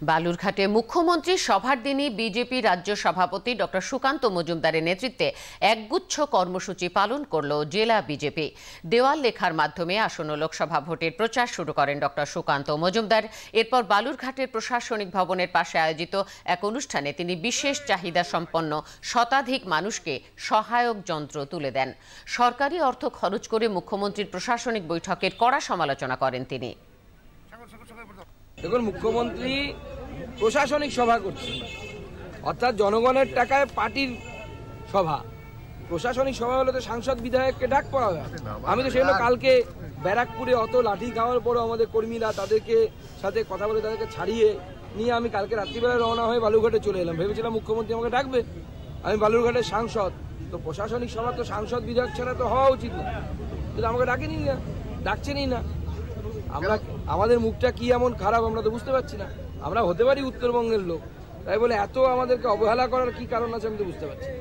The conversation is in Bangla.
বালুরঘাটে মুখ্যমন্ত্রী সভার দিনই বিজেপি রাজ্য সভাপতি ডক্টর সুকান্ত মজুমদারের নেতৃত্বে একগুচ্ছ কর্মসূচি পালন করল জেলা বিজেপি। দেওয়াল লেখার মাধ্যমে আসন্ন লোকসভা ভোটের প্রচার শুরু করেন ডক্টর সুকান্ত মজুমদার। এরপর বালুরঘাটের প্রশাসনিক ভবনের পাশে আয়োজিত এক অনুষ্ঠানে তিনি বিশেষ চাহিদা সম্পন্ন শতাধিক মানুষকে সহায়ক যন্ত্র তুলে দেন। সরকারি অর্থ খরচ করে মুখ্যমন্ত্রীর প্রশাসনিক বৈঠকের কড়া সমালোচনা করেন তিনি। দেখুন, মুখ্যমন্ত্রী প্রশাসনিক সভা করছে, অর্থাৎ জনগণের টাকায় পার্টির সভা। প্রশাসনিক সভা হলে তো সাংসদ বিধায়ককে ডাক পাওয়া হয়। আমি তো সেগুলো কালকে ব্যারাকপুরে অত লাঠি খাওয়ার পরও আমাদের কর্মীরা তাদেরকে সাথে কথা বলে তাদেরকে ছাড়িয়ে নিয়ে আমি কালকে রাত্রিবেলা রওনা হয়ে বালুরঘাটে চলে এলাম। ভেবেছিলাম মুখ্যমন্ত্রী আমাকে ডাকবে, আমি বালুরঘাটের সাংসদ, তো প্রশাসনিক সভা তো সাংসদ বিধায়ক ছাড়া তো হওয়া উচিত না, কিন্তু আমাকে ডাকেনি না, ডাকছেনই না। আমরা আমাদের মুখটা কি এমন খারাপ আমরা তো বুঝতে পারছি না। আমরা হতে পারি উত্তরবঙ্গের লোক, তাই বলে এত আমাদেরকে অবহেলা করার কি কারণ আছে আমি তো বুঝতে পারছি না।